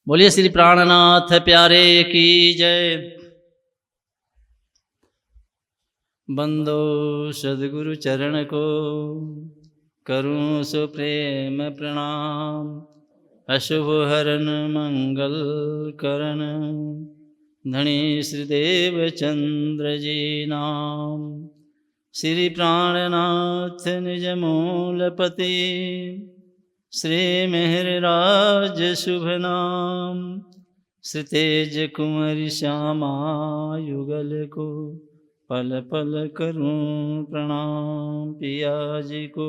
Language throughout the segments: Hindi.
बोलिए श्री प्राणनाथ प्यारे की जय। बंदो सदगुरु चरण को करूं सुप्रेम प्रणाम। अशुभ हरन मंगल करण धनी श्रीदेव चंद्र जी नाम। श्री प्राणनाथ निज मूलपति श्री मेहरराज शुभ नाम। श्री तेज कुंवर श्यामा युगल को पल पल करूं प्रणाम। पिया जी को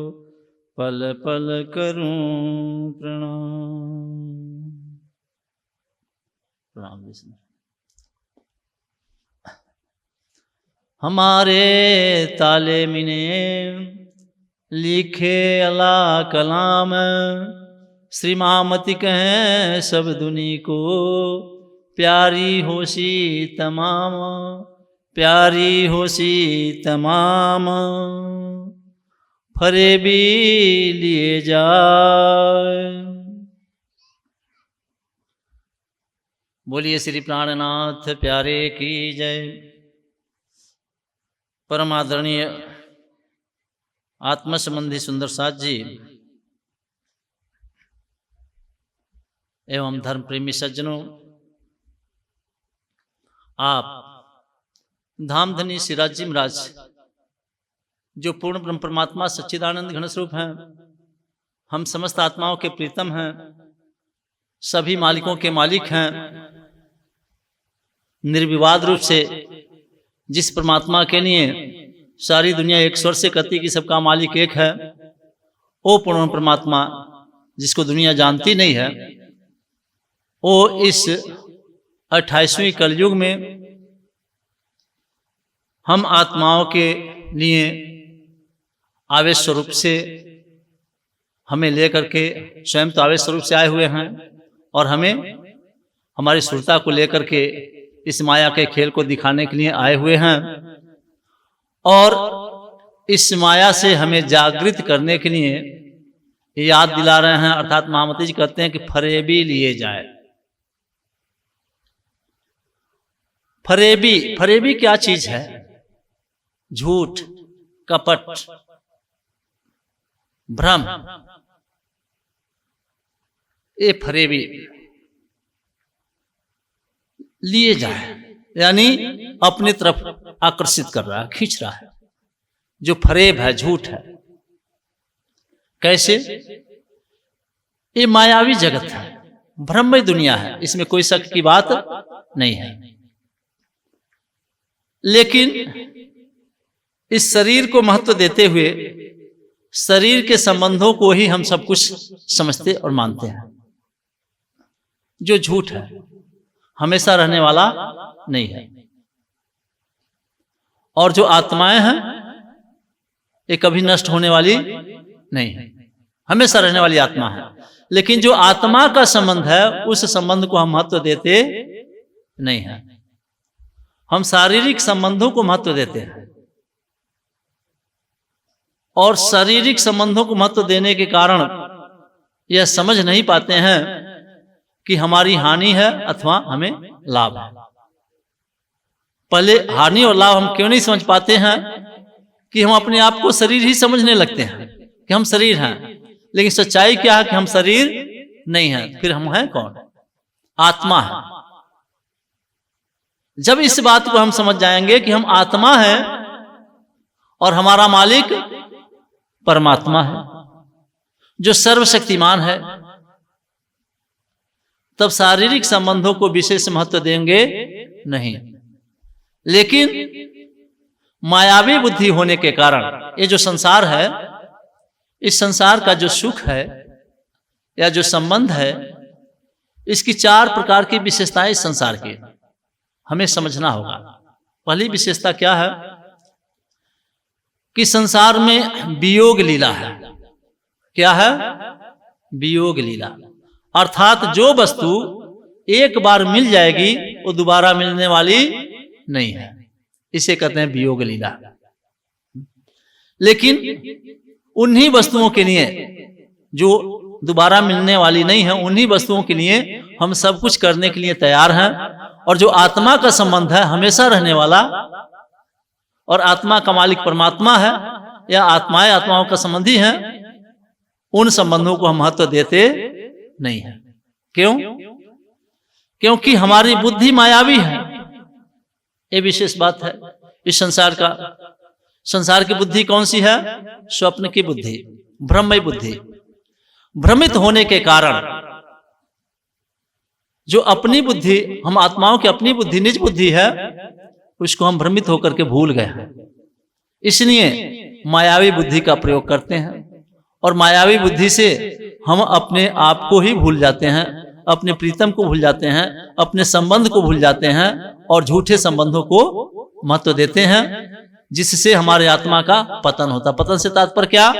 पल पल करूं प्रणाम। प्रणाम विष्णु। हमारे ताले मिने लिखे अल्लाह कलाम। श्री मामति कहें सब दुनी को प्यारी होशी तमाम। प्यारी होशी तमाम फरे भी लिए जाए। बोलिए श्री प्राणनाथ प्यारे की जय। परम आदरणीय आत्म संबंधी सुंदर साथ जी एवं धर्म प्रेमी सज्जनों, आप धामधनी श्री राज्य महाराज जो पूर्ण ब्रह्म परमात्मा सच्चिदानंद घन स्वरूप हैं, हम समस्त आत्माओं के प्रीतम हैं, सभी मालिकों के मालिक हैं। निर्विवाद रूप से जिस परमात्मा के लिए सारी दुनिया एक स्वर से कहती कि सबका मालिक एक है, वो पूर्ण परमात्मा जिसको दुनिया जानती नहीं है, वो इस 28वें कलयुग में हम आत्माओं के लिए आवेश स्वरूप से हमें लेकर के स्वयं तो आवेश स्वरूप से आए हुए हैं और हमें हमारी सुरता को लेकर के इस माया के खेल को दिखाने के लिए आए हुए हैं और इस माया से हमें जागृत करने के लिए याद दिला रहे हैं। अर्थात महामती जी कहते हैं कि फरेबी लिए जाए। फरेबी, फरेबी क्या चीज है? झूठ, कपट, भ्रम, ये फरेबी लिए जाए, यानी अपनी तरफ आकर्षित कर रहा है, खींच रहा है। जो फरेब है, झूठ है। कैसे? ये मायावी जगत है, भ्रममय दुनिया है, इसमें कोई शक की बात नहीं है। लेकिन इस शरीर को महत्व देते हुए शरीर के संबंधों को ही हम सब कुछ समझते और मानते हैं, जो झूठ है, हमेशा रहने वाला नहीं है। और जो आत्माएं हैं ये कभी नष्ट होने वाली नहीं है, हमेशा रहने वाली आत्मा है। लेकिन जो आत्मा का संबंध है उस संबंध को हम महत्व देते नहीं है। हम शारीरिक संबंधों को महत्व देते हैं और शारीरिक संबंधों को महत्व देने के कारण यह समझ नहीं पाते हैं कि हमारी हानि है अथवा हमें लाभ है। पहले हानि और लाभ हम क्यों नहीं समझ पाते हैं कि हम अपने आप को शरीर ही समझने लगते हैं कि हम शरीर हैं। लेकिन सच्चाई क्या है कि हम शरीर नहीं हैं। फिर हम हैं कौन? आत्मा है। जब इस बात को हम समझ जाएंगे कि हम आत्मा हैं और हमारा मालिक परमात्मा है जो सर्वशक्तिमान है, तब शारीरिक संबंधों को विशेष महत्व देंगे नहीं। लेकिन मायावी बुद्धि होने के कारण ये जो संसार है, इस संसार का जो सुख है या जो संबंध है, इसकी 4 प्रकार की विशेषताएं इस संसार की हमें समझना होगा। पहली विशेषता क्या है कि संसार में वियोग लीला है। क्या है? वियोग लीला। अर्थात जो वस्तु एक बार मिल जाएगी वो दोबारा मिलने वाली नहीं है, इसे कहते हैं वियोग लीला। लेकिन उन्हीं वस्तुओं के लिए जो दोबारा मिलने वाली नहीं है, उन्हीं वस्तुओं के लिए हम सब कुछ करने के लिए तैयार हैं। और जो आत्मा का संबंध है हमेशा रहने वाला, और आत्मा का मालिक परमात्मा है या आत्माएं आत्माओं का संबंधी हैं, उन संबंधों को हम महत्व देते नहीं है। क्यों? क्योंकि हमारी बुद्धि मायावी है। ये विशेष बात है इस संसार का। संसार की बुद्धि कौन सी है? स्वप्न की बुद्धि, भ्रममय बुद्धि। भ्रमित होने के कारण जो अपनी बुद्धि, हम आत्माओं की अपनी बुद्धि, निज बुद्धि है, उसको हम भ्रमित होकर के भूल गए हैं। इसलिए मायावी बुद्धि का प्रयोग करते हैं, और मायावी बुद्धि से हम अपने आप को ही भूल जाते हैं, अपने प्रीतम को भूल जाते हैं, अपने संबंध को भूल जाते हैं, और झूठे संबंधों को महत्व देते हैं, जिससे हमारे आत्मा का पतन होता। पतन से तात्पर्य क्या?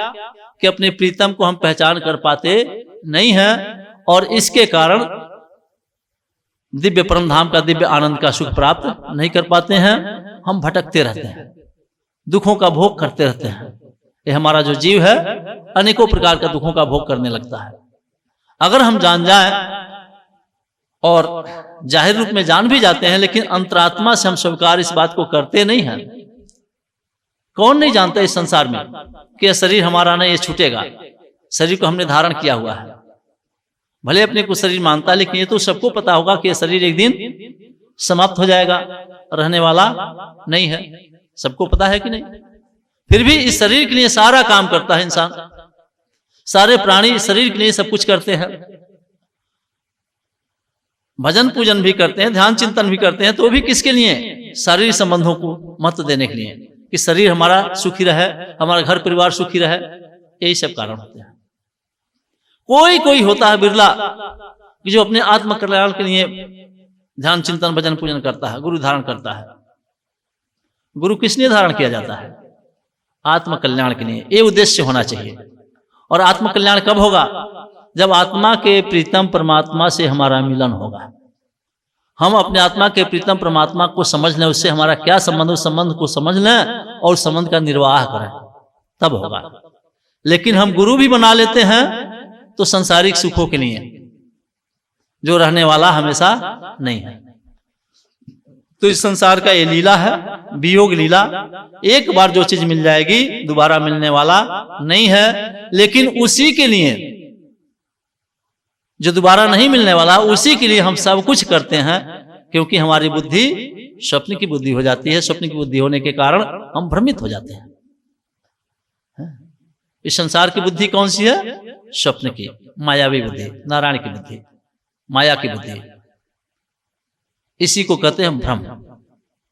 कि अपने प्रीतम को हम पहचान कर पाते नहीं हैं, और इसके कारण दिव्य परम धाम का, दिव्य आनंद का सुख प्राप्त नहीं कर पाते हैं। हम भटकते रहते हैं, दुखों का भोग करते रहते हैं। ये हमारा जो जीव है अनेकों प्रकार का दुखों का भोग करने लगता है। अगर हम जान जाएं, और जाहिर रूप में जान भी जाते हैं, लेकिन अंतरात्मा से हम स्वीकार इस बात को करते नहीं हैं। कौन नहीं जानता इस संसार में कि यह शरीर हमारा नहीं, ये छूटेगा। शरीर को हमने धारण किया हुआ है, भले अपने को शरीर मानता है, लेकिन ये तो सबको पता होगा कि यह शरीर एक दिन समाप्त हो जाएगा, रहने वाला नहीं है। सबको पता है कि नहीं? फिर भी इस शरीर के लिए सारा काम करता है इंसान। सारे प्राणी इस शरीर के लिए सब कुछ करते हैं। भजन पूजन भी करते हैं, ध्यान चिंतन भी करते हैं, तो भी किसके लिए? शारीरिक संबंधों को महत्व देने के लिए, कि शरीर हमारा सुखी रहे, हमारा घर परिवार सुखी रहे। यही सब कारण होते हैं। कोई कोई होता है बिरला कि जो अपने आत्म कल्याण के लिए ध्यान चिंतन भजन पूजन करता है, गुरु धारण करता है। गुरु किस लिए धारण किया जाता है? आत्म कल्याण के लिए। ये उद्देश्य होना चाहिए। और आत्म कल्याण कब होगा? जब आत्मा के प्रीतम परमात्मा से हमारा मिलन होगा। हम अपने आत्मा के प्रीतम परमात्मा को समझ लें, उससे हमारा क्या संबंध, उस संबंध को समझ लें और संबंध का निर्वाह करें, तब होगा। लेकिन हम गुरु भी बना लेते हैं तो संसारिक सुखों के लिए, जो रहने वाला हमेशा नहीं है। तो इस संसार का ये लीला है, वियोग लीला। एक बार जो चीज मिल जाएगी दोबारा मिलने वाला नहीं है। लेकिन उसी के लिए जो दोबारा नहीं मिलने वाला, उसी के लिए हम सब कुछ करते हैं, क्योंकि हमारी बुद्धि स्वप्न की बुद्धि हो जाती है। स्वप्न की बुद्धि होने के कारण हम भ्रमित हो जाते हैं। इस संसार की बुद्धि कौन सी है? स्वप्न की, मायावी बुद्धि, नारायण की बुद्धि, माया की बुद्धि। इसी को कहते हैं भ्रम,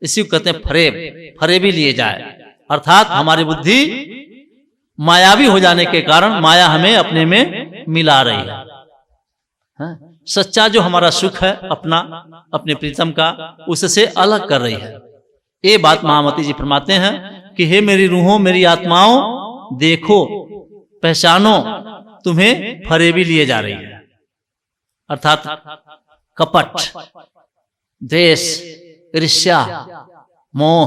इसी को कहते हैं फरेब। फरेबी लिए जाए, अर्थात हमारी बुद्धि मायावी हो जाने के कारण माया हमें अपने में मिला रही है। सच्चा जो हमारा सुख है अपना, अपने प्रीतम का, उससे अलग कर रही है। ये बात महामती जी फरमाते हैं कि हे मेरी रूहों, मेरी आत्माओं, देखो, पहचानो, तुम्हें फरेबी लिए जा रही है। अर्थात कपट, द्वेष, ईर्ष्या, मोह,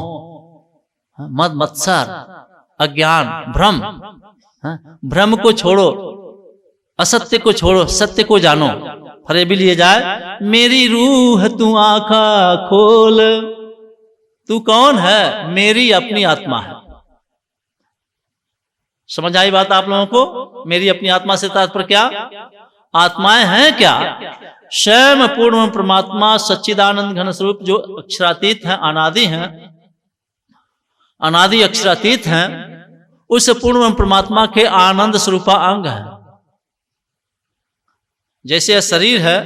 मद मत्सर, अज्ञान, भ्रम। भ्रम को छोड़ो, असत्य को छोड़ो, सत्य को जानो। फरेबी लिए जाए, मेरी रूह तू आंखा खोल। तू कौन है? मेरी अपनी आत्मा है। समझ आई बात आप लोगों को? मेरी अपनी आत्मा से तात्पर्य क्या? आत्माएं हैं क्या? स्वयं पूर्ण परमात्मा सच्चिदानंद घन स्वरूप, जो अक्षरातीत हैं, अनादि हैं, अनादि अक्षरातीत हैं, उस पूर्ण परमात्मा के आनंद स्वरूपा अंग है। जैसे यह शरीर है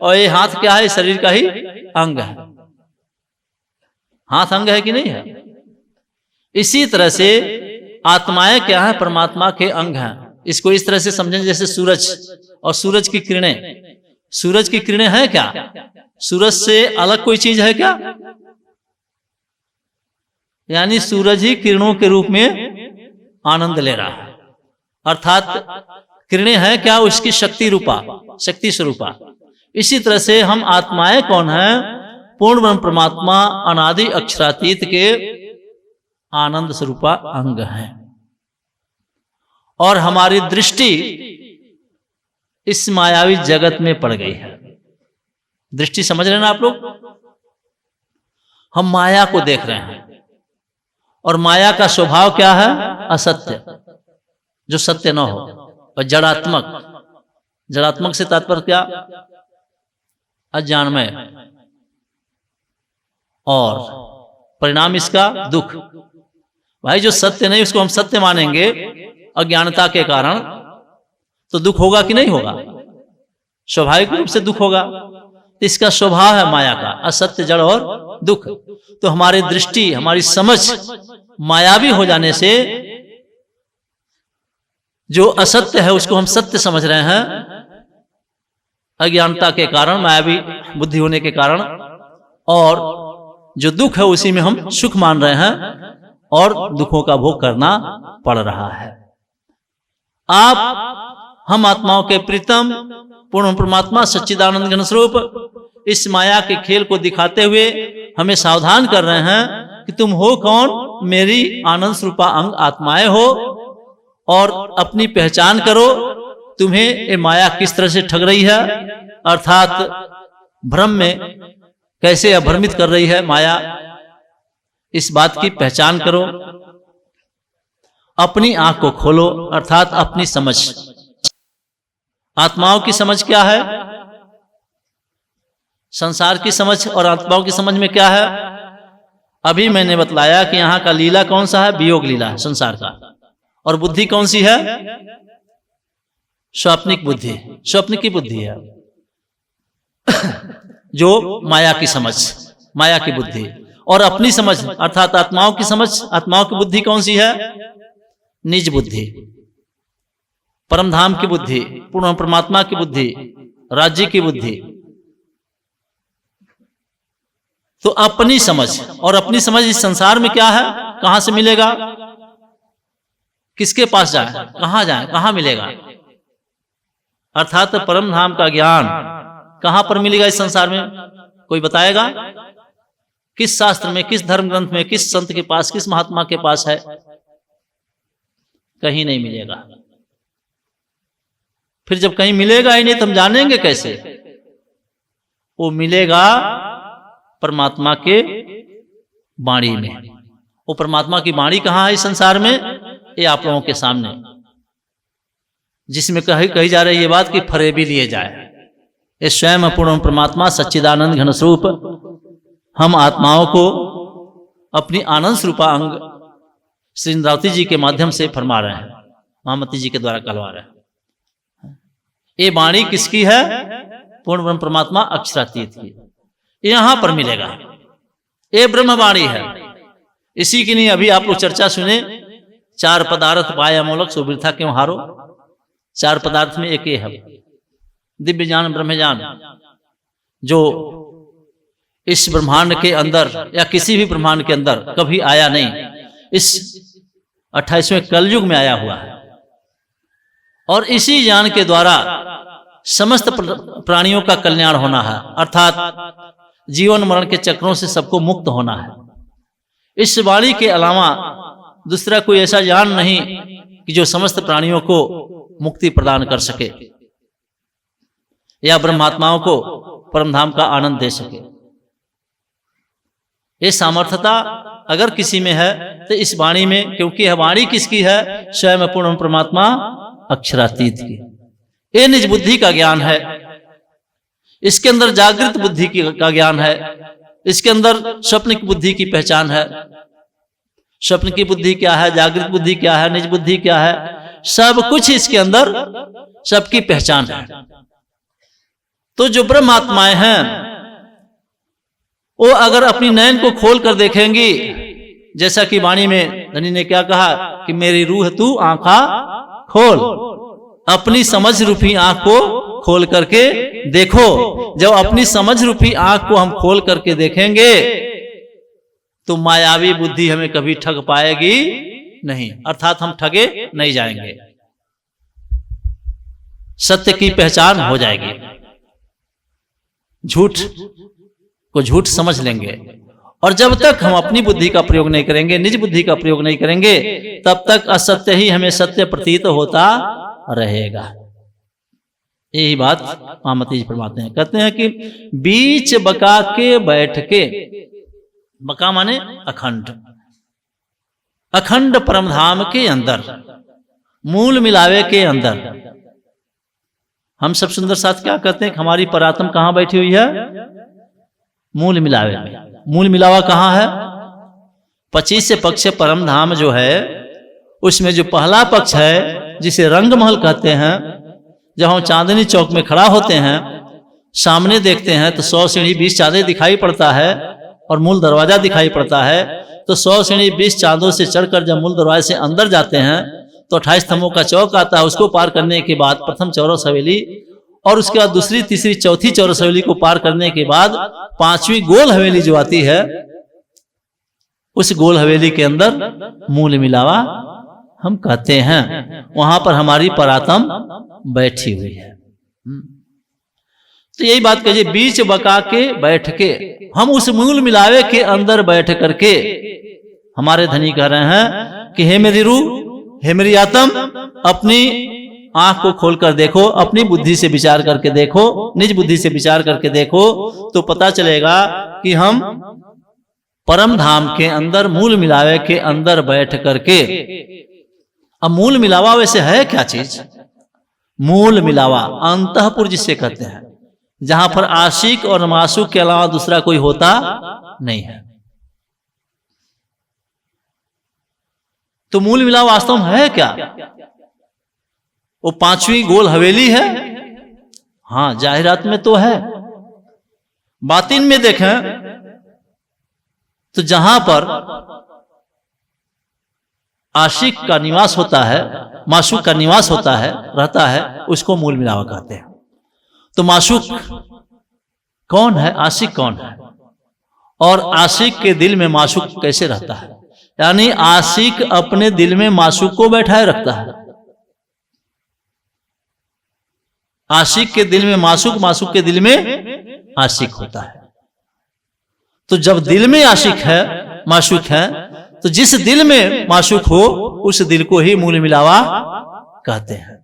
और ये हाथ क्या है? शरीर का ही अंग है। हाथ अंग है कि नहीं है? इसी तरह से आत्माएं क्या है? परमात्मा के अंग हैं। इसको इस तरह से समझें जैसे सूरज और सूरज की किरणें। सूरज की किरणें हैं क्या? सूरज से अलग कोई चीज है क्या? यानी सूरज ही किरणों के रूप में आनंद ले रहा है। अर्थात किरणें हैं क्या? उसकी शक्ति रूपा, शक्ति स्वरूपा। इसी तरह से हम आत्माएं कौन हैं? पूर्ण ब्रह्म परमात्मा अनादि अक्षरातीत के आनंद स्वरूपा अंग हैं। और हमारी दृष्टि इस मायावी जगत में पड़ गई है। दृष्टि समझ रहे हैं ना आप लोग? हम माया को देख रहे हैं और माया का स्वभाव क्या है? असत्य, जो सत्य न हो, और जड़ात्मक। जड़ात्मक से तात्पर्य क्या? अज्ञानमय, और परिणाम इसका दुख। भाई जो सत्य नहीं उसको हम सत्य मानेंगे अज्ञानता के कारण, तो दुख होगा कि नहीं होगा? स्वाभाविक रूप से दुख होगा। इसका स्वभाव है माया का, असत्य, जड़ और दुख। तो हमारी दृष्टि, हमारी समझ मायावी हो जाने से जो असत्य है उसको हम सत्य समझ रहे हैं, अज्ञानता के कारण, मायावी बुद्धि होने के कारण। और जो दुख है उसी में हम सुख मान रहे हैं और दुखों का भोग करना पड़ रहा है। हम आत्माओं के प्रीतम पूर्ण परमात्मा सच्चिदानंद घन स्वरूप इस माया के खेल को दिखाते हुए हमें सावधान कर रहे हैं कि तुम हो कौन? मेरी आनंद स्वरूपा अंग आत्माएं हो, और अपनी पहचान करो। तुम्हें ये माया किस तरह से ठग रही है, अर्थात भ्रम में कैसे अभ्रमित कर रही है माया, इस बात की पहचान करो। अपनी आंख को खोलो, अर्थात अपनी समझ। आत्माओं की समझ क्या है? संसार की समझ और आत्माओं की समझ में क्या है? अभी मैंने बतलाया कि यहां का लीला कौन सा है? वियोग लीला है संसार का। और बुद्धि कौन सी है? स्वाप्निक बुद्धि, स्वप्न की बुद्धि है जो माया की समझ, माया की बुद्धि। और अपनी समझ अर्थात आत्माओं की समझ, आत्माओं की बुद्धि कौन सी है? निज बुद्धि, परमधाम की बुद्धि, पूर्ण परमात्मा की बुद्धि, राज्य की बुद्धि। तो अपनी समझ, और अपनी समझ इस संसार में क्या है? कहां से मिलेगा? किसके पास जाए, कहां जाए, कहां मिलेगा? अर्थात परम धाम का ज्ञान कहां पर मिलेगा इस संसार में? कोई बताएगा? किस शास्त्र में, किस धर्म ग्रंथ में, किस संत के पास, किस महात्मा के पास है? कहीं नहीं मिलेगा। फिर जब कहीं मिलेगा ही नहीं तो हम जानेंगे कैसे? वो मिलेगा परमात्मा के वाणी में। वो परमात्मा की वाणी कहां है इस संसार में? ये आप लोगों के सामने, जिसमें कही जा रही है ये बात कि फरेबी लिए जाए। ये स्वयं पूर्ण परमात्मा सच्चिदानंद घन स्वरूप हम आत्माओं को अपनी आनंद स्वरूपा अंग श्री इंद्रावती जी के माध्यम से फरमा रहे हैं, महामती जी के द्वारा कहलवा रहे हैं। ये वाणी किसकी है? पूर्ण ब्रह्म परमात्मा अक्षरातीत की। यहां पर मिलेगा, ये ब्रह्मवाणी है। इसी की नहीं अभी आप लोग चर्चा सुने, चार पदार्थ पाया मोलक सो वृथा क्यों हारो। चार पदार्थ में एक ही है दिव्य ज्ञान ब्रह्म ज्ञान, जो इस ब्रह्मांड के अंदर या किसी भी ब्रह्मांड के अंदर कभी आया नहीं, इस 28वें कलयुग में आया हुआ है। और इसी ज्ञान के द्वारा समस्त प्राणियों का कल्याण होना है, अर्थात जीवन मरण के चक्रों से सबको मुक्त होना है। इस वाणी के अलावा दूसरा कोई ऐसा ज्ञान नहीं कि जो समस्त प्राणियों को मुक्ति प्रदान कर सके या ब्रह्मात्माओं को परमधाम का आनंद दे सके। ये सामर्थ्यता अगर किसी में है तो इस वाणी में, क्योंकि यह वाणी किसकी है? स्वयं पूर्ण परमात्मा अक्षरातीत की। ये निज बुद्धि का ज्ञान है, इसके अंदर जागृत बुद्धि का ज्ञान है, इसके अंदर स्वप्न की बुद्धि की पहचान है। स्वप्न की बुद्धि क्या है, जागृत बुद्धि क्या है, निज बुद्धि क्या है, सब कुछ इसके अंदर सबकी पहचान है। तो जो ब्रह्मात्माएं हैं वो अगर अपनी नयन को खोल कर देखेंगी, जैसा कि वाणी में धनी ने क्या कहा कि मेरी रूह तू आंखा खोल, अपनी समझ रूपी आंख को खोल करके देखो। जब अपनी समझ रूपी आंख को हम खोल करके देखेंगे तो मायावी बुद्धि हमें कभी ठग पाएगी नहीं, अर्थात हम ठगे नहीं जाएंगे, सत्य की पहचान हो जाएगी। झूठ को झूठ समझ लेंगे। और जब तक हम अपनी बुद्धि का प्रयोग नहीं करेंगे, निज बुद्धि का प्रयोग नहीं करेंगे, तब तक असत्य ही हमें सत्य प्रतीत होता रहेगा। यही बात महामती जी फरमाते हैं, कहते हैं कि बीच बका के बैठ के, बका माने अखंड, अखंड परमधाम के अंदर, मूल मिलावे के अंदर। हम सब सुंदर साथ क्या कहते हैं कि हमारी परात्म कहाँ बैठी हुई है? मूल मिलावे में। मूल मिलावा कहाँ है? 25 पक्ष परम धाम जो है, उसमें जो पहला पक्ष है जिसे रंगमहल कहते हैं, जब हम चांदनी चौक में खड़ा होते हैं, सामने देखते हैं तो 100 सीढ़ी 20 चांदे दिखाई पड़ता है और मूल दरवाजा दिखाई पड़ता है। तो 100 सीढ़ी 20 चांदों से चढ़कर जब मूल दरवाजे से अंदर जाते हैं तो 28 स्तंभों का चौक आता है। उसको पार करने के बाद प्रथम चौरस हवेली, और उसके बाद दूसरी, तीसरी, चौथी चौरस हवेली को पार करने के बाद 5वीं गोल हवेली जो आती है, उस गोल हवेली के अंदर मूल मिलावा हम कहते हैं। वहां पर हमारी परात्म बैठी हुई है। तो यही बात कहिए, बीच बका के बैठ के, हम उस मूल मिलावे के अंदर बैठ करके, हमारे धनी कह रहे हैं कि हे मेरी रूह, हे मेरी आत्म, अपनी आंख को खोलकर देखो, अपनी बुद्धि से विचार करके देखो, निज बुद्धि से विचार करके देखो, तो पता चलेगा कि हम परम धाम के अंदर, मूल मिलावे के अंदर बैठ करके। अब मूल मिलावा वैसे है क्या चीज? मूल मिलावा अंतःपुर जिसे कहते हैं, जहां पर आशिक और मासूक के अलावा दूसरा कोई होता नहीं है। तो मूल मिलावा वास्तव में है क्या? वो 5वीं गोल हवेली है? हाँ, जाहिरात में तो है। बातिन में देखें तो जहां पर आशिक का निवास होता है, माशूक का निवास होता है, रहता है, उसको मूल मिलावा कहते हैं। तो माशूक कौन है? आशिक कौन है? और आशिक के दिल में माशूक कैसे रहता है? यानी आशिक अपने दिल में माशूक को बैठाए रखता है। आशिक के दिल में माशूक, माशूक के दिल में आशिक होता है। तो जब दिल में आशिक है, माशूक है, तो जिस दिल में माशूक हो, उस दिल को ही मूल मिलावा कहते हैं।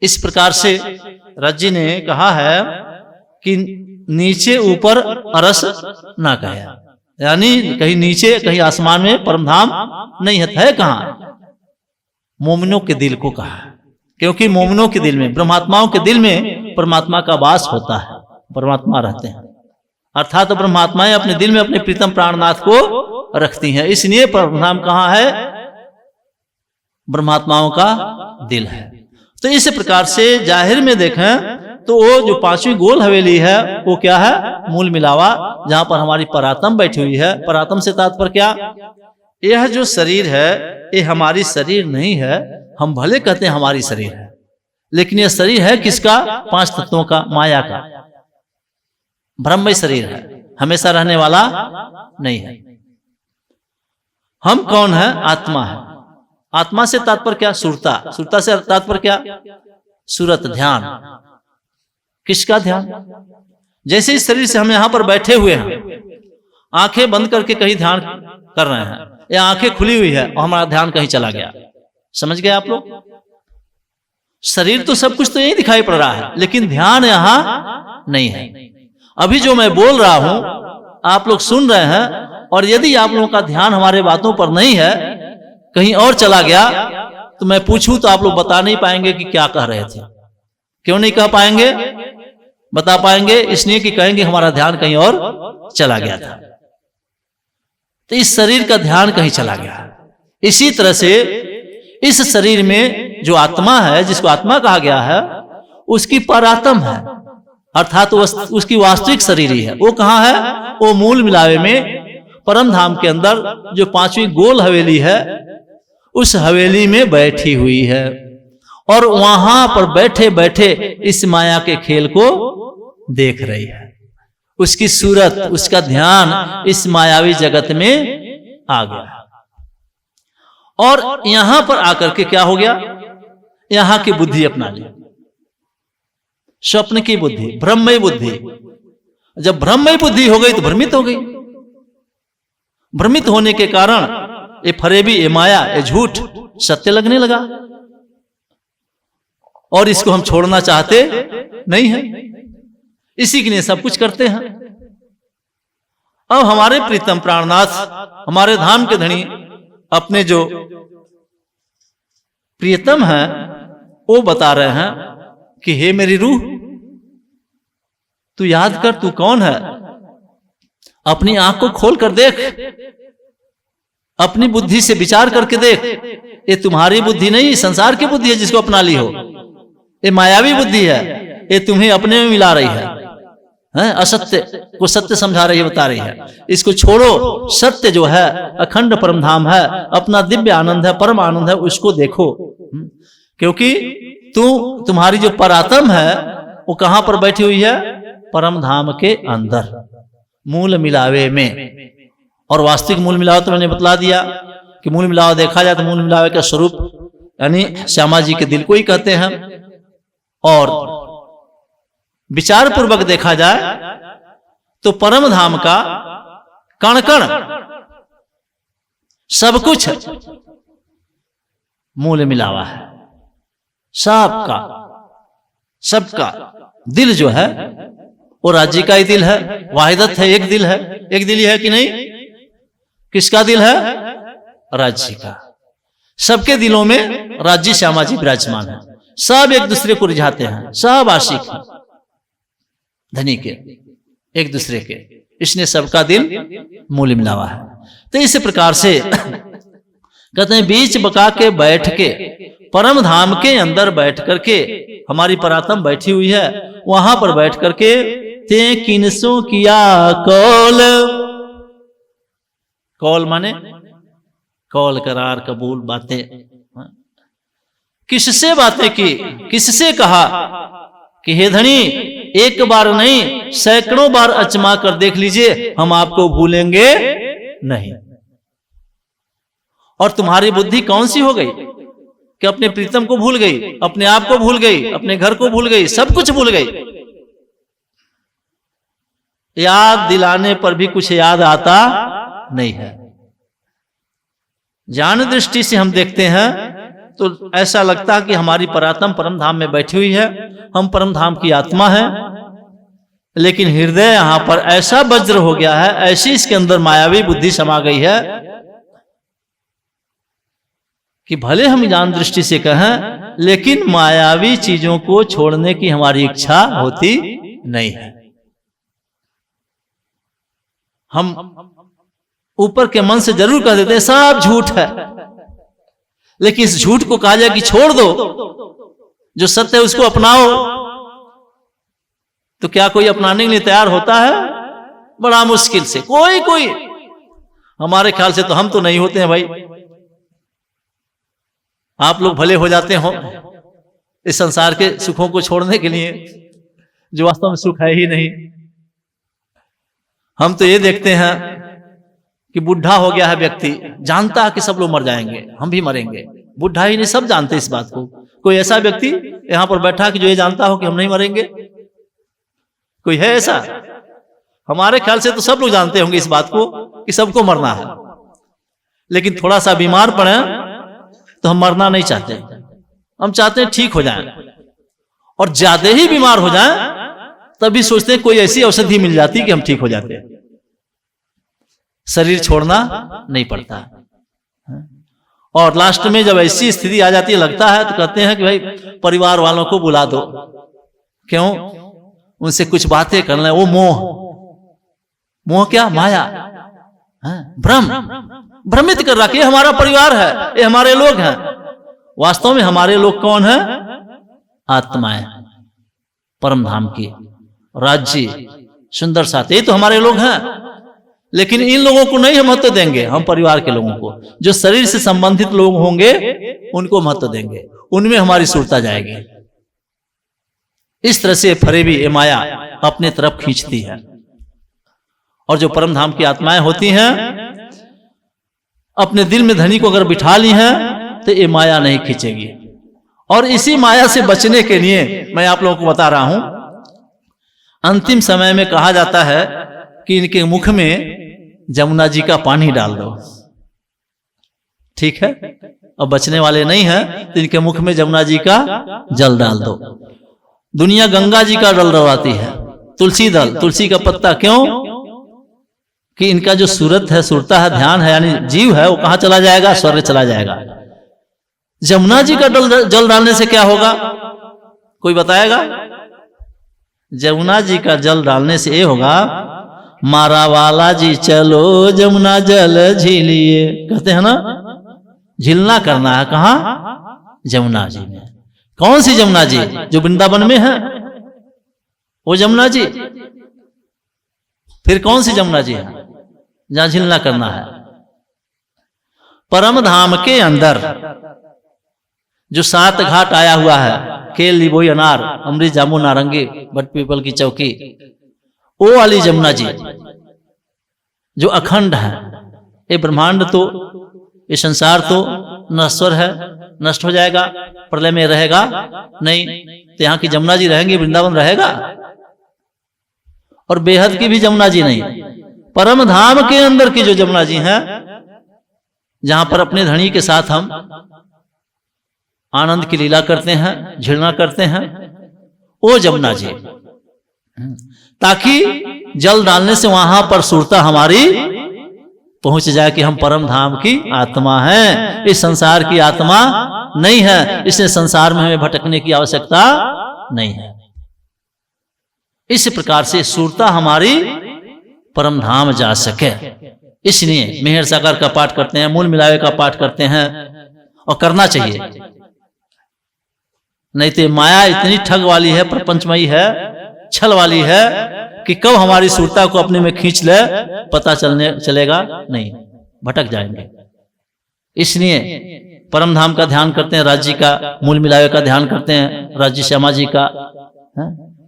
इस प्रकार से रज्जी ने कहा है कि नीचे ऊपर अरस ना कहे, यानी कहीं नीचे कहीं आसमान में परमधाम नहीं है कहां? मोमिनों के दिल को कहा, क्योंकि मोमिनों के दिल में, ब्रह्मात्माओं के दिल में परमात्मा का वास होता है, परमात्मा रहते हैं। अर्थात तो ब्रह्मात्माएं अपने दिल में अपने प्रीतम प्राणनाथ को रखती हैं, इसलिए परमधाम कहां है? ब्रह्मात्माओं का दिल है। तो इस प्रकार से जाहिर में देखें तो वो जो 5वीं गोल हवेली है, वो क्या है? मूल मिलावा, जहां पर हमारी परात्म बैठी हुई है। परात्म से तात्पर्य क्या? यह जो शरीर है, ये हमारी शरीर नहीं है। हम भले कहते हैं हमारी शरीर है, लेकिन यह शरीर है किसका? 5 तत्वों का, माया का, ब्रह्ममय शरीर है, हमेशा रहने वाला नहीं है। हम कौन है? आत्मा है। आत्मा से तात्पर्य क्या? सुरता। सुरता से तात्पर्य क्या? सुरत, ध्यान। किसका ध्यान? जैसे इस शरीर से हम यहां पर बैठे हुए हैं, आंखें बंद करके कहीं ध्यान कर रहे हैं, या आंखें खुली हुई है और हमारा ध्यान कहीं चला गया। समझ गए आप लोग? शरीर तो सब कुछ तो यही दिखाई पड़ रहा है, लेकिन ध्यान यहां नहीं है। अभी जो मैं बोल रहा हूं, आप लोग सुन रहे हैं, और यदि आप लोगों का ध्यान हमारे बातों पर नहीं है, कहीं और चला गया, तो मैं पूछूं तो आप लोग बता नहीं पाएंगे कि क्या कह रहे थे। क्यों नहीं कह पाएंगे? बता पाएंगे इसलिए कि कहेंगे हमारा ध्यान कहीं और चला गया था। तो इस शरीर का ध्यान कहीं चला गया। इसी तरह से इस शरीर में जो आत्मा है, जिसको आत्मा कहा गया है, उसकी परात्म है, अर्थात उसकी वास्तविक शरीर ही है। वो कहां है? वो मूल मिलावे में, परम धाम के अंदर, जो 5वीं गोल हवेली है, उस हवेली में बैठी हुई है। और वहां पर बैठे बैठे इस माया के खेल को देख रही है। उसकी सूरत, उसका ध्यान इस मायावी जगत में आ गया। और यहां पर आकर के क्या हो गया? यहां की बुद्धि अपना ली, स्वप्न की बुद्धि, ब्रह्ममय बुद्धि। जब ब्रह्ममय बुद्धि हो गई तो भ्रमित हो गई। भ्रमित होने के कारण ये फरेबी, ये माया, ये झूठ सत्य लगने लगा। और इसको हम छोड़ना चाहते नहीं है, इसी के लिए सब कुछ करते हैं। अब हमारे प्रीतम प्राणनाथ, हमारे धाम के धनी, अपने जो प्रियतम हैं वो बता रहे हैं कि हे मेरी रूह, तू याद कर तू कौन है, अपनी आंख को खोल कर देख, अपनी बुद्धि से विचार करके देख। ये तुम्हारी बुद्धि नहीं, संसार की बुद्धि है जिसको अपना ली हो, ये मायावी बुद्धि है, ये तुम्हें अपने में मिला रही है, असत्य को सत्य समझा रही है, बता रही है। इसको छोड़ो, सत्य जो है अखंड परम धाम है, अपना दिव्य आनंद है, परम आनंद है, उसको देखो। क्योंकि तुम्हारी जो परात्म है वो कहां पर बैठी हुई है, परम धाम के अंदर, मूल मिलावे में। और वास्तविक मूल मिलावे तो मैंने बतला दिया कि मूल मिलावा देखा जाए तो मूल मिलावे का स्वरूप यानी श्यामा जी के दिल को ही कहते हैं। और विचार पूर्वक देखा जाए तो परम धाम का कण कण सब कुछ मूल मिलावा है, सबका सबका दिल जो है वो राज्य का ही दिल है, वाहिदत है, एक दिल है। एक दिल ही है कि नहीं? किसका दिल है? राज्य का। सबके दिलों में राज्य श्यामा जी विराजमान है, सब एक दूसरे को रिझाते हैं, सब आशिक हैं धनी के, एक दूसरे के, इसने सबका दिल मूल मिलावा है। तो इस प्रकार से कहते हैं बीच बका के बैठ के, परम धाम के अंदर बैठ करके हमारी परात्म बैठी हुई है, वहां पर बैठ करके ते किनसो किया कौल। कौल माने कौल, करार, कबूल, बातें। किससे बातें की, किससे कहा कि हे धनी, एक बार नहीं सैकड़ों बार अचमा कर देख लीजिए, हम आपको भूलेंगे नहीं। और तुम्हारी बुद्धि कौन सी हो गई कि अपने प्रीतम को भूल गई, अपने आप को भूल गई, अपने घर को भूल गई, सब कुछ भूल गई। याद दिलाने पर भी कुछ याद आता नहीं है। ज्ञान दृष्टि से हम देखते हैं तो ऐसा लगता है कि हमारी परात्म परम धाम में बैठी हुई है, हम परम धाम की आत्मा हैं। लेकिन हृदय यहां पर ऐसा वज्र हो गया है, ऐसी इसके अंदर मायावी बुद्धि समा गई है कि भले हम ज्ञान दृष्टि से कहें, लेकिन मायावी चीजों को छोड़ने की हमारी इच्छा होती नहीं है। हम ऊपर के मन से जरूर कह देते हैं सब झूठ है, लेकिन इस झूठ को कहा जाए कि छोड़ दो, जो सत्य है उसको अपनाओ, तो क्या कोई अपनाने के लिए तैयार होता है? बड़ा मुश्किल से कोई कोई। हमारे ख्याल से तो हम तो नहीं होते हैं भाई। आप लोग भले हो जाते हो इस संसार के सुखों को छोड़ने के लिए, जो वास्तव में सुख है ही नहीं। हम तो ये देखते हैं कि बुढ़ा हो गया है व्यक्ति, जानता है कि सब लोग मर जाएंगे, हम भी मरेंगे, बुढ़ा ही नहीं सब जानते इस बात को। कोई ऐसा व्यक्ति यहां पर बैठा कि जो ये जानता हो कि हम नहीं मरेंगे? कोई है ऐसा? हमारे ख्याल से तो सब लोग जानते होंगे इस बात को कि सबको मरना है, लेकिन थोड़ा सा बीमार पड़े तो हम मरना नहीं चाहते, हम चाहते हैं ठीक हो जाएं। और ज्यादा ही बीमार हो जाएं तभी सोचते हैं कोई ऐसी औषधि मिल जाती कि हम ठीक हो जाते हैं। शरीर छोड़ना नहीं पड़ता। और लास्ट में जब ऐसी स्थिति आ जाती है, लगता है, तो कहते हैं कि भाई परिवार वालों को बुला दो। क्यों? उनसे कुछ बातें करना है। वो मोह, मोह क्या? माया, भ्रम, भ्रमित कर रहा कि ये हमारा परिवार है, ये हमारे लोग हैं। वास्तव में हमारे लोग कौन है? आत्माएं, परम धाम की, राज्य, सुंदर साथ, ये तो हमारे लोग हैं। लेकिन इन लोगों को नहीं हम महत्व देंगे, हम परिवार के लोगों को, जो शरीर से संबंधित लोग होंगे उनको महत्व देंगे, उनमें हमारी सुरता जाएगी। इस तरह से फरेबी ये माया अपने तरफ खींचती है। और जो परम धाम की आत्माएं होती हैं, अपने दिल में धनी को अगर बिठा ली हैं तो ये माया नहीं खींचेगी। और इसी माया से बचने के लिए मैं आप लोगों को बता रहा हूं, अंतिम समय में कहा जाता है कि इनके मुख में जमुना जी का पानी डाल दो, ठीक है, अब बचने वाले नहीं हैं तो इनके मुख में जमुना जी का जल डाल दो। दुनिया गंगा जी का जल डलवाती है, तुलसी दल, तुलसी का पत्ता, क्यों कि इनका जो सूरत है, सुरता है, ध्यान है, यानी जीव है, वो कहां चला जाएगा? स्वर्ग चला जाएगा। जमुना जी का जल डालने से क्या होगा, कोई बताएगा? जमुना जी का जल डालने से ये होगा, मारा वाला जी चलो जमुना जल झीलिए, कहते हैं ना, झीलना करना है। कहां? जमुना जी में। कौन सी जमुना जी? जो वृंदावन में है वो जमुना जी। फिर कौन सी जमुना जी है जहां झीलना करना है? परम धाम के अंदर जो 7 घाट आया हुआ है, केल, लीबोई, अनार, अमृत, जामुन, नारंगी, बट पीपल की चौकी, वो वाली जमुना जी जो अखंड है। ये ब्रह्मांड तो, ये संसार तो नश्वर है, नष्ट हो जाएगा, प्रलय में रहेगा नहीं, तो यहाँ की जमुना जी रहेंगी, वृंदावन रहेगा। और बेहद की भी जमुना जी नहीं, परम धाम के अंदर की जो जमुना जी हैं, जहां पर अपने धनी के साथ हम आनंद की लीला करते हैं, झिड़ना करते हैं, वो जमुना जी, ताकि जल डालने से वहां पर सुरता हमारी पहुंच जाए कि हम परम धाम की आत्मा हैं, इस संसार की आत्मा नहीं है, इसलिए संसार में हमें भटकने की आवश्यकता नहीं है। इस प्रकार से सुरता हमारी परम धाम जा सके, इसलिए मेहर सागर का पाठ करते हैं, मूल मिलावे का पाठ करते हैं, और करना चाहिए। नहीं तो माया इतनी ठग वाली है, प्रपंचमयी है, छल वाली है कि कब हमारी सुरता को अपने में खींच ले पता चलेगा नहीं, भटक जाएंगे। इसलिए परम धाम का ध्यान करते हैं, राज्य का, मूल मिलावे का ध्यान करते हैं, राज्य श्यामा जी का,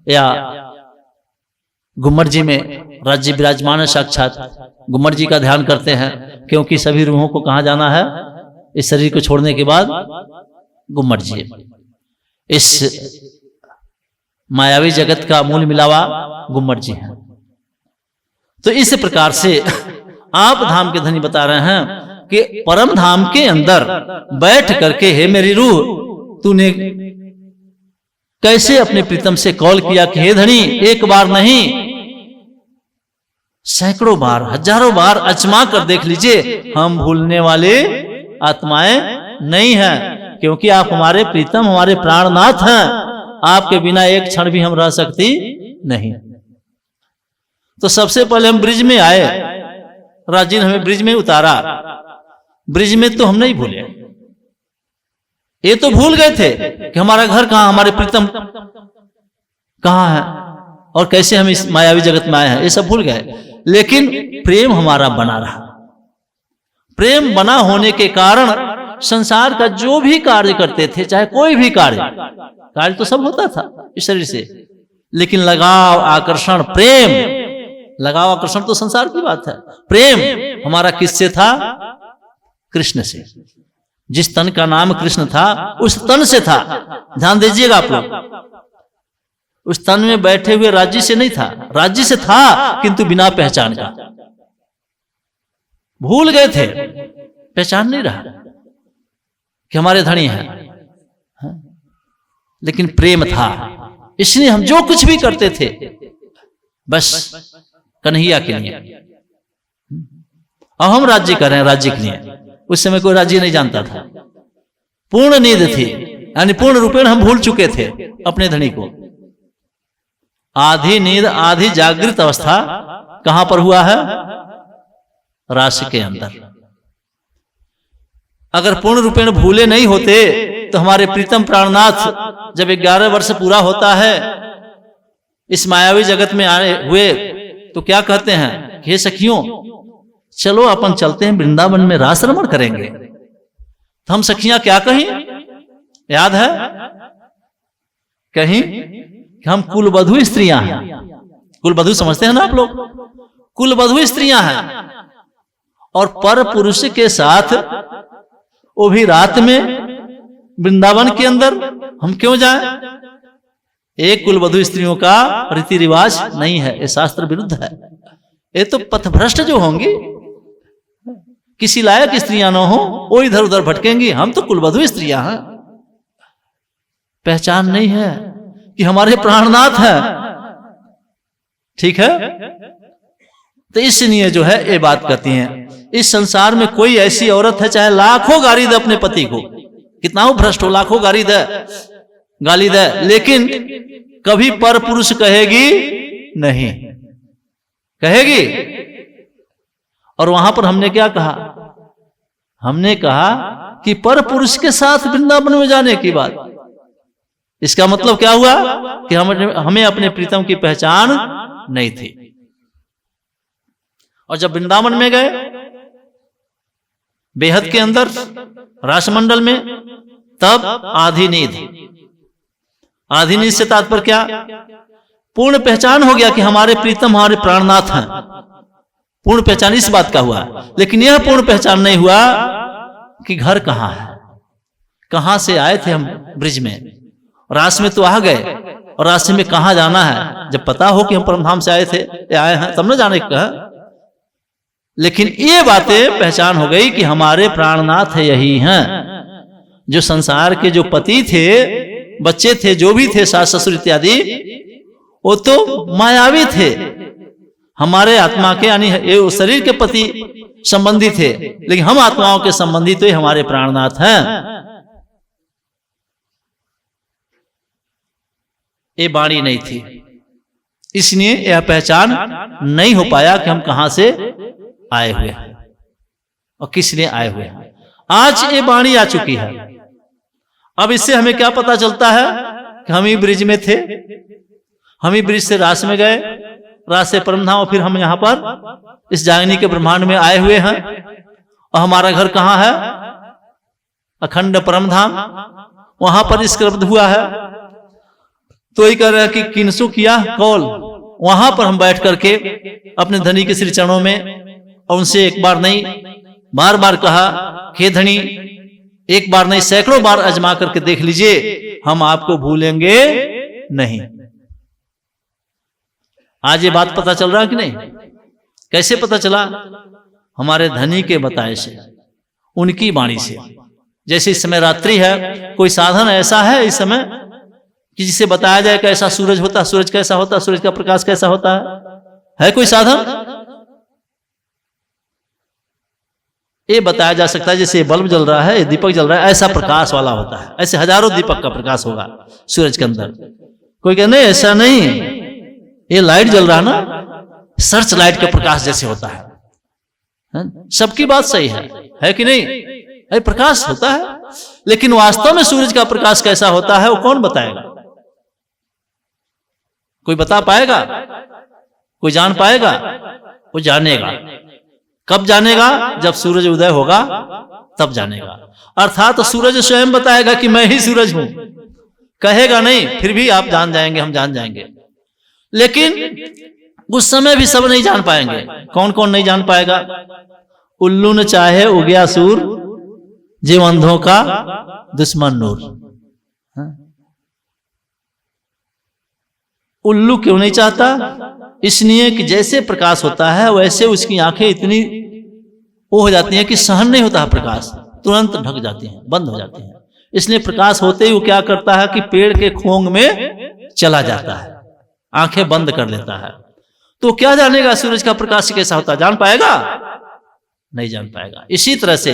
या गुम्मट जी में राज्य विराजमान है साक्षात, गुम्मट जी का ध्यान करते हैं, क्योंकि सभी रूहों को कहां जाना है? इस शरीर को छोड़ने के बाद गुम्मट जी। इस मायावी जगत का मूल मिलावा गुम्मट जी है। तो इस प्रकार से आप धाम के धनी बता रहे हैं कि परम धाम के अंदर बैठ करके, हे मेरी रूह, तूने कैसे अपने प्रीतम से कॉल किया कि हे धनी, एक बार नहीं, सैकड़ों बार, हजारों बार अजमा कर देख लीजिए, हम भूलने वाले आत्माएं नहीं हैं, क्योंकि आप हमारे प्रीतम, हमारे प्राणनाथ हैं, आपके बिना एक क्षण भी हम रह सकती नहीं। तो सबसे पहले हम ब्रिज में आए, राजी ने हमें ब्रिज में उतारा, ब्रिज में तो हम नहीं भूले, ये तो भूल गए थे कि हमारा घर कहां, हमारे प्रीतम कहां है और कैसे हम इस मायावी जगत में आए हैं, ये सब भूल गए। लेकिन प्रेम हमारा बना रहा। प्रेम बना होने के कारण संसार का जो भी कार्य करते थे, चाहे कोई भी कार्य तो सब होता था इस शरीर से, लेकिन लगाव, आकर्षण, प्रेम, लगाव आकर्षण तो संसार की बात है, प्रेम हमारा किससे था? कृष्ण से। जिस तन का नाम कृष्ण था, उस तन से था। ध्यान दीजिएगा आप लोग, उस तन में बैठे हुए राज्य से नहीं था, राज्य से था किंतु बिना पहचान का। भूल गए थे, पहचान नहीं रहा कि हमारे धनी हैं, लेकिन प्रेम था, इसलिए हम जो कुछ भी करते थे बस कन्हैया के लिए। अब हम राज्य कर रहे हैं राज्य के लिए, उस समय कोई राज्य नहीं जानता था, पूर्ण नींद थी, यानी पूर्ण रूपेण हम भूल चुके थे अपने धनी को। आधी नींद आधी जागृत अवस्था कहां पर हुआ है? राशि के अंदर। अगर पूर्ण रूपेण भूले नहीं होते तो हमारे प्रीतम प्राणनाथ जब 11 वर्ष पूरा होता है इस मायावी जगत में आए हुए, तो क्या कहते हैं? हे सखियों, चलो अपन चलते हैं वृंदावन में रास रमण करेंगे। तो हम सखियां क्या कहीं, याद है कहीं कि हम कुलवधु स्त्रियां हैं। कुलवधु समझते हैं ना आप लोग? कुलवधु स्त्रियां हैं और पर पुरुष के साथ, वो भी रात में वृंदावन के अंदर हम क्यों जाएं? एक कुलवधु स्त्रियों का रीति रिवाज नहीं है, ये शास्त्र विरुद्ध है। ये तो पथभ्रष्ट जो होंगी किसी लायक स्त्रियां न हो, वो इधर उधर भटकेंगी, हम तो कुलवधु स्त्रियां हैं। पहचान नहीं है कि हमारे प्राणनाथ हैं। ठीक है, तो इसलिए जो है ये बात कहती हैं, इस संसार में कोई ऐसी औरत है चाहे लाखों गाली दे अपने पति को, कितना वो भ्रष्ट हो, लाखों गाली दे, लेकिन कभी पर पुरुष कहेगी नहीं, कहेगी। और वहां पर हमने क्या कहा? हमने कहा कि पर पुरुष के साथ वृंदावन में जाने की बात। इसका मतलब क्या हुआ कि हमें अपने प्रीतम की पहचान नहीं थी। और जब वृंदावन में गए, बेहद के अंदर रासमंडल में, तब आधिनीध, आधिनीध से तात्पर्य क्या? पूर्ण पहचान हो गया कि हमारे प्रीतम हमारे प्राणनाथ हैं। पूर्ण पहचान इस बात का हुआ। लेकिन यह पूर्ण पहचान नहीं हुआ कि घर कहां है, कहां से आए थे हम ब्रिज में, रास में तो आ गए, और रास्ते में कहां जाना है जब पता हो कि हम परमधाम से आए थे, आए हैं, तब न जाने का। लेकिन ये बातें पहचान हो गई कि हमारे प्राणनाथ यही हैं। जो संसार के जो पति थे, बच्चे थे, जो भी थे, सास ससुर इत्यादि, वो तो मायावी थे। हमारे आत्मा के यानी शरीर के पति संबंधी थे, लेकिन हम आत्माओं के संबंधी तो हमारे प्राणनाथ हैं। ये वाणी नहीं थी, इसलिए यह पहचान नहीं हो पाया कि हम कहां से आए हुए हैं और किस लिए आए हुए हैं। आज ये वाणी आ चुकी है। अब इससे हमें क्या पता चलता है कि हम ही ब्रिज में थे, हम ही ब्रिज से रास में गए, रास से परमधाम, और फिर हम यहां पर इस जागनी के ब्रह्मांड में आए हुए हैं। और हमारा घर कहां है? अखंड परमधाम, वहां पर स्क्रब्ध हुआ है। तो ही कह रहे हैं कि किनसु किया कौल, वहां पर हम बैठ करके अपने धनी के श्री चरणों में, और उनसे एक बार नहीं बार बार कहा, हे धनी, एक बार नहीं सैकड़ों बार आजमा करके देख लीजिए, हम आपको भूलेंगे नहीं। आज ये बात पता चल रहा कि नहीं? कैसे पता चला? हमारे धनी के बताए से, उनकी वाणी से। जैसे इस समय रात्रि है, कोई साधन ऐसा है इस समय कि जिसे बताया जाए कैसा सूरज होता है, सूरज कैसा होता है, सूरज का प्रकाश कैसा होता है कोई साधन? ये बताया जा सकता है जैसे बल्ब जल रहा है, दीपक जल रहा है, ऐसा प्रकाश वाला होता है। ऐसे हजारों दीपक का प्रकाश होगा सूरज के अंदर। कोई कहने ऐसा नहीं, ये लाइट जल रहा है ना, सर्च लाइट का प्रकाश जैसे होता है। सबकी बात सही है कि नहीं? है प्रकाश होता है, लेकिन वास्तव में सूरज का प्रकाश कैसा होता है वो कौन बताएगा? कोई बता पाएगा? कोई जान पाएगा? वो जानेगा। कब जानेगा? जब सूरज उदय होगा तब जानेगा। अर्थात तो सूरज स्वयं बताएगा कि मैं ही सूरज हूं, कहेगा नहीं, फिर भी आप जान जाएंगे, हम जान जाएंगे। लेकिन उस समय भी सब नहीं जान पाएंगे। कौन कौन नहीं जान पाएगा? उल्लू न चाहे उगया सूर, जीव अंधों का दुश्मन नूर। उल्लू क्यों नहीं चाहता? इसलिए कि जैसे प्रकाश होता है वैसे उसकी आंखें इतनी वो हो जाती हैं कि सहन नहीं होता है प्रकाश, तुरंत ढक जाती हैं, बंद हो जाती हैं। इसलिए प्रकाश होते ही वो क्या करता है कि पेड़ के खोंग में चला जाता है, आंखें बंद कर लेता है। तो क्या जानेगा सूरज का प्रकाश कैसा होता है? जान पाएगा? नहीं जान पाएगा। इसी तरह से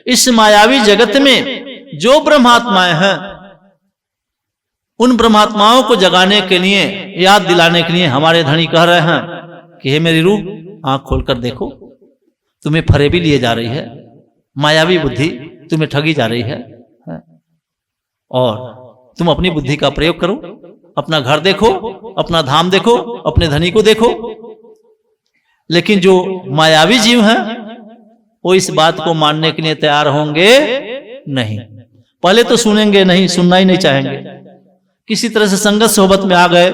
इस मायावी जगत में जो ब्रह्मात्माएं हैं, उन ब्रह्मात्माओं को जगाने के लिए, याद दिलाने के लिए हमारे धनी कह रहे हैं कि हे मेरी रूह, आंख खोलकर देखो, तुम्हें फरेबी लिए जा रही है, मायावी बुद्धि तुम्हें ठगी जा रही है, और तुम अपनी बुद्धि का प्रयोग करो, अपना घर देखो, अपना धाम देखो, अपने धनी को देखो। लेकिन जो मायावी जीव हैं वो इस बात को मानने के लिए तैयार होंगे नहीं। पहले तो सुनेंगे नहीं, सुनना ही नहीं चाहेंगे। किसी तरह से संगत सोहबत में आ गए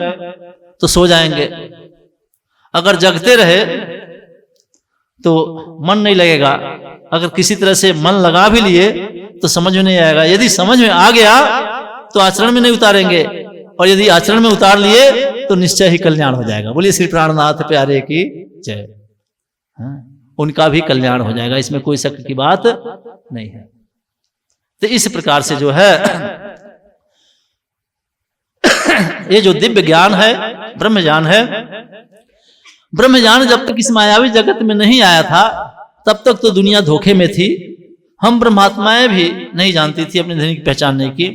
तो सो जाएंगे। अगर जगते रहे तो मन नहीं लगेगा। अगर किसी तरह से मन लगा भी लिए तो समझ में नहीं आएगा। यदि समझ में आ गया तो आचरण में नहीं उतारेंगे, और यदि आचरण में उतार लिए तो निश्चय ही कल्याण हो जाएगा। बोलिए श्री प्राणनाथ प्यारे की जय। उनका भी कल्याण हो जाएगा, इसमें कोई शक की बात नहीं है। तो इस प्रकार से जो है ये जो दिव्य ज्ञान है, ब्रह्म ज्ञान है, ब्रह्म ज्ञान जब तक इस मायावी जगत में नहीं आया था तब तक तो दुनिया धोखे में थी। हम ब्रह्मात्माएं भी नहीं जानती थी अपने धनी की पहचान नहीं की,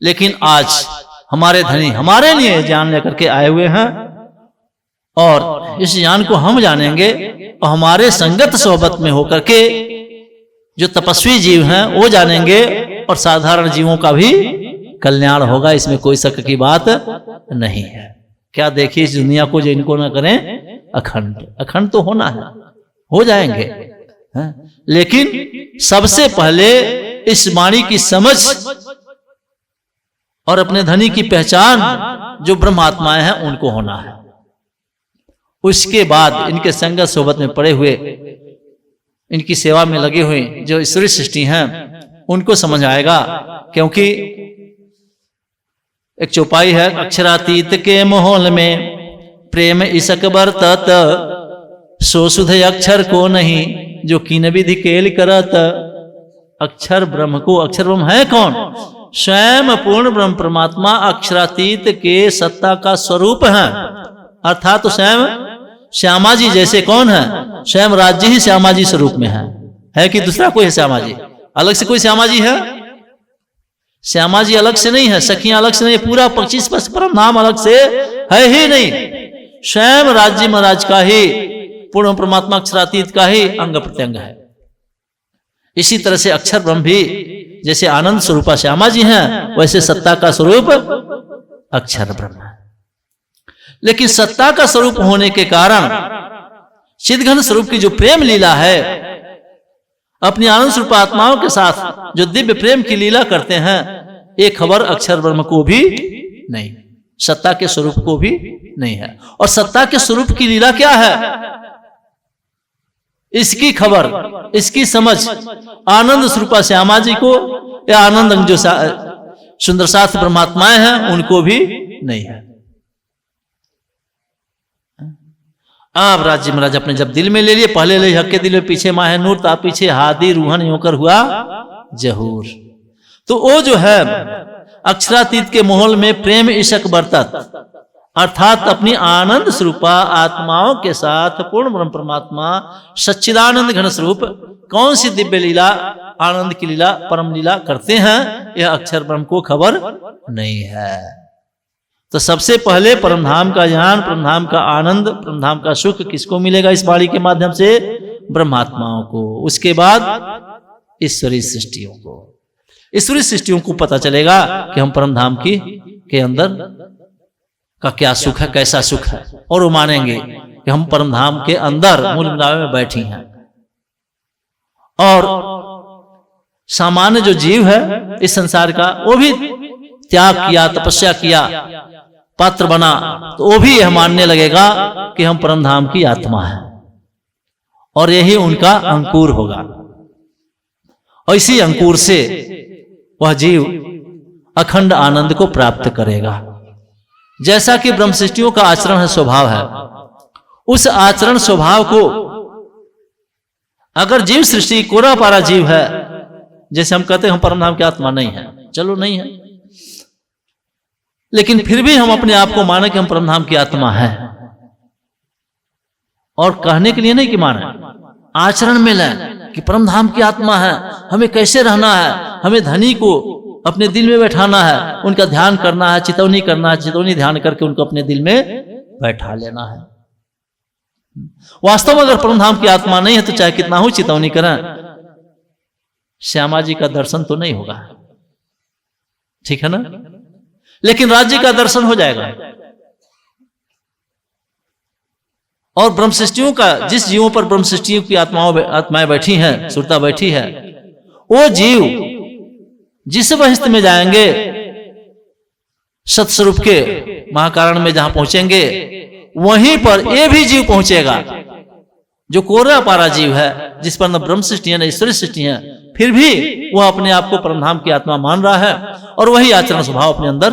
लेकिन आज हमारे धनी हमारे लिए ज्ञान लेकर के आए हुए हैं और इस ज्ञान को हम जानेंगे और हमारे संगत सोहबत में होकर के जो तपस्वी जीव हैं वो जानेंगे और साधारण जीवों का भी कल्याण होगा, इसमें कोई शक की बात नहीं है। क्या देखिए इस दुनिया को जो इनको ना करें अखंड, अखंड तो होना है, हो जाएंगे है? लेकिन सबसे पहले इस वाणी की समझ और अपने धनी की पहचान जो ब्रह्मात्माएं हैं उनको होना है। उसके बाद इनके संगत सोबत में पड़े हुए, इनकी सेवा में लगे हुए जो ईश्वरीय सृष्टि हैं उनको समझ आएगा। क्योंकि एक चौपाई है, अक्षरातीत के माहौल में प्रेम इसक बरतत, सो सुध अक्षर को नहीं जो कीन विधि केल करत। अक्षर ब्रह्म को, अक्षर ब्रह्म है कौन? स्वयं पूर्ण ब्रह्म परमात्मा अक्षरातीत के सत्ता का स्वरूप है। अर्थात तो स्वयं श्यामा जी जैसे कौन है? स्वयं राज्य ही श्यामा जी स्वरूप में है कि दूसरा कोई है श्यामा जी? अलग से कोई श्यामा जी है? श्यामा जी अलग से नहीं है, सखियां अलग से नहीं है, पूरा 25 परम नाम अलग से है ही नहीं। स्वयं राज्य महाराज का ही, पूर्ण परमात्मा अक्षरातीत का ही अंग प्रत्यंग है। इसी तरह से अक्षर ब्रह्म भी जैसे आनंद स्वरूपा श्यामा जी हैं वैसे सत्ता का स्वरूप अक्षर ब्रह्म है। लेकिन सत्ता का स्वरूप होने के कारण चिद्घन स्वरूप की जो प्रेम लीला है, अपनी आनंद स्वरूप आत्माओं के साथ जो दिव्य प्रेम की लीला करते हैं, एक खबर अक्षर ब्रह्म को भी नहीं, सत्ता के स्वरूप को भी नहीं है। और सत्ता के स्वरूप की लीला क्या है, इसकी खबर, इसकी समझ आनंद स्वरूपा श्यामा जी को या आनंद जो सुंदर साथ परमात्माएं हैं उनको भी नहीं है। अब राज्य महाराज अपने जब दिल में ले लिए, पहले ले हक के दिल में पीछे माहे नूर, ता पीछे हादी रूहन योकर हुआ जहूर। तो वो जो है अक्षरातीत के माहौल में प्रेम इशक बरतत, अर्थात अपनी आनंद स्वरूपा आत्माओं के साथ पूर्ण ब्रह्म परमात्मा सच्चिदानंद घन स्वरूप कौन सी दिव्य लीला, आनंद की लीला, परम लीला करते हैं, यह अक्षर ब्रह्म को खबर नहीं है। तो सबसे पहले परमधाम का ज्ञान, परमधाम का आनंद, परमधाम का सुख किसको मिलेगा इस वाणी के माध्यम से? ब्रह्मात्माओं को। उसके बाद ईश्वरीय सृष्टियों को, ईश्वरीय सृष्टियों को पता चलेगा कि हम परमधाम की के अंदर का क्या सुख है, कैसा सुख है, और वो मानेंगे कि हम परमधाम के अंदर मूल मिलावे में बैठी हैं। और सामान्य जो जीव है इस संसार का, वो भी त्याग किया, तपस्या किया, पात्र बना, तो वो भी यह मानने लगेगा कि हम परमधाम की आत्मा है और यही उनका अंकुर होगा। और इसी अंकुर से वह जीव अखंड आनंद को प्राप्त करेगा। जैसा कि ब्रह्म सृष्टियों का आचरण है, स्वभाव है, उस आचरण स्वभाव को अगर जीव सृष्टि कोरा पारा जीव है, जैसे हम कहते हैं हम परमधाम की आत्मा नहीं है, चलो नहीं है, लेकिन फिर भी हम अपने आप को माने कि हम परमधाम की आत्मा है, और कहने के लिए नहीं कि माने, आचरण में लें कि परमधाम की आत्मा है, हमें कैसे रहना है, हमें धनी को अपने दिल में बैठाना है, उनका ध्यान करना है, चितौनी करना है, चितौनी ध्यान करके उनको अपने दिल में बैठा लेना है। वास्तव में अगर परमधाम की आत्मा नहीं है तो चाहे कितना हो चितौनी करें, श्यामा जी का दर्शन तो नहीं होगा, ठीक है ना? लेकिन राज्य का दर्शन हो जाएगा। और ब्रह्म सृष्टियों का, जिस जीवों पर ब्रह्म सृष्टियों की आत्माएं बैठी हैं, सुरता बैठी है, वो जीव जिस वहिस्थ में जाएंगे, सत्स्वरूप के महाकारण में जहां पहुंचेंगे, वहीं पर ये भी जीव पहुंचेगा जो कोरा पारा जीव है, जिस पर न ब्रह्म सृष्टि है न ईश्वरीय सृष्टि है, फिर भी वह अपने आप को परमधाम की आत्मा मान रहा है और वही आचरण स्वभाव अपने अंदर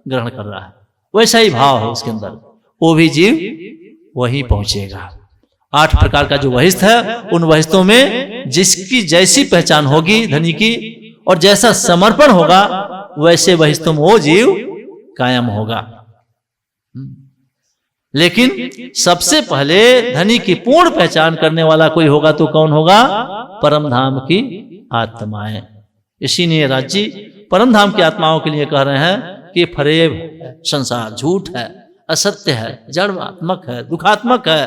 ग्रहण कर रहा है, वैसा ही भाव है उसके अंदर, वो भी जीव वही पहुंचेगा। 8 प्रकार का जो वहिष्ठ है, उन वहिष्ठों में जिसकी जैसी पहचान होगी धनी की और जैसा समर्पण होगा, वैसे वहिष्ठों में वो जीव कायम होगा। लेकिन सबसे पहले धनी की पूर्ण पहचान करने वाला कोई होगा तो कौन होगा? परम धाम की आत्माएं। इसीलिए राज जी परम धाम की आत्माओं के लिए कह रहे हैं कि फरेब संसार झूठ है, असत्य है, जड़ात्मक है, दुखात्मक है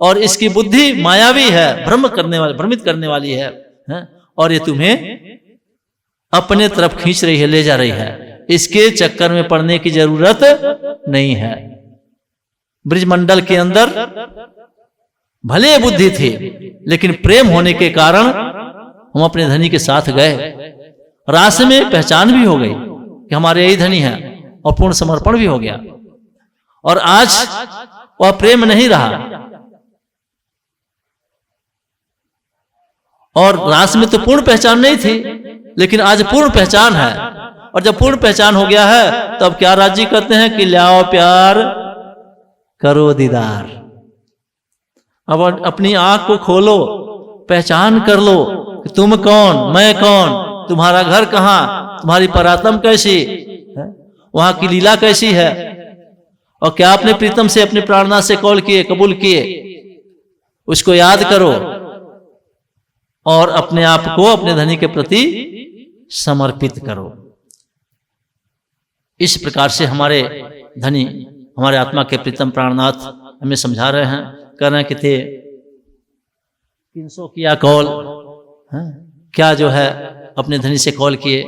और इसकी बुद्धि मायावी है, भ्रमित करने वाली है और ये तुम्हें अपने तरफ खींच रही है, ले जा रही है। इसके चक्कर में पड़ने की जरूरत नहीं है। ब्रिजमंडल के अंदर भले बुद्धि थी, लेकिन प्रेम होने के कारण हम अपने धनी के साथ गए। रास्ते में पहचान भी हो गई कि हमारे यही धनी है और पूर्ण समर्पण भी हो गया। और आज वह प्रेम नहीं रहा और रास्ते में तो पूर्ण पहचान नहीं थी, लेकिन आज पूर्ण पहचान है। और जब पूर्ण पहचान हो गया है तब तो क्या राज जी कहते हैं कि लाओ प्यार करो दीदार। अब अपनी आंख को खोलो, पहचान कर लो कि तुम कौन, मैं कौन, तुम्हारा घर कहां, तुम्हारी परात्म कैसी है, वहां की लीला कैसी है और क्या अपने प्रीतम से अपने प्रार्थना से कॉल किए, कबूल किए, उसको याद करो और अपने आप को अपने धनी के प्रति समर्पित करो। इस प्रकार से हमारे धनी, हमारे आत्मा के प्रीतम प्राणनाथ हमें समझा रहे हैं, कह रहे हैं कि थे 300 किया कॉल, क्या जो है अपने धनी से कॉल किए,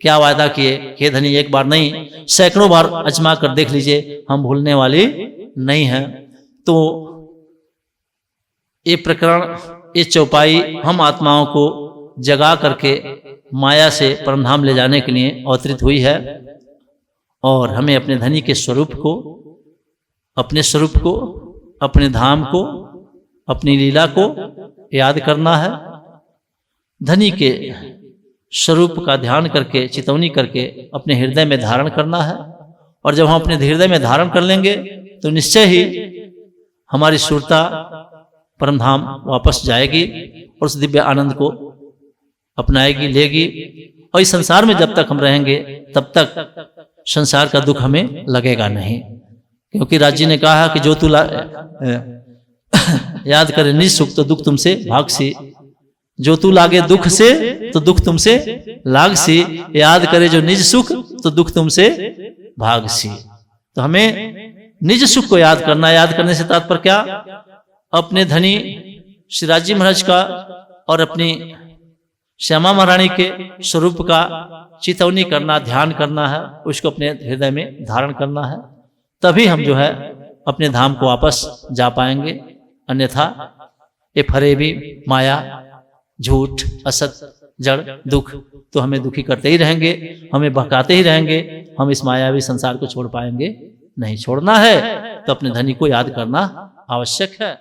क्या वायदा किए कि धनी एक बार नहीं सैकड़ों बार आजमा कर देख लीजिए, हम भूलने वाली नहीं हैं। तो ये प्रकरण, ये चौपाई हम आत्माओं को जगा करके माया से परमधाम ले जाने के लिए अवतरित हुई है और हमें अपने धनी के स्वरूप को, अपने स्वरूप को, अपने धाम को, अपनी लीला को याद करना है। धनी के स्वरूप का ध्यान करके, चितौनी करके अपने हृदय में धारण करना है और जब हम अपने हृदय में धारण कर लेंगे तो निश्चय ही हमारी सुरता परमधाम वापस जाएगी और उस दिव्य आनंद को अपनाएगी, लेगी। और इस संसार में जब तक हम रहेंगे तब तक संसार का दुख हमें लगेगा नहीं, क्योंकि राज जी ने कहा कि जो तू याद करे निज सुख तो दुख तुमसे भागसी, जो तू लागे दुख से तो दुख तुमसे लागसी, याद करे जो निज सुख तो दुख तुमसे भागसी। तो हमें निज सुख को याद करना। याद करने से तात्पर्य क्या? अपने धनी श्री राज जी महाराज का और अपनी श्यामा महारानी के स्वरूप का चितौनी करना, ध्यान करना है, उसको अपने हृदय में धारण करना है। तभी हम जो है अपने धाम को वापस जा पाएंगे। अन्यथा ये फरेबी, माया, झूठ, असत, जड़, दुख तो हमें दुखी करते ही रहेंगे, हमें बहकाते ही रहेंगे। हम इस मायावी संसार को छोड़ पाएंगे नहीं। छोड़ना है तो अपने धनी को याद करना आवश्यक है।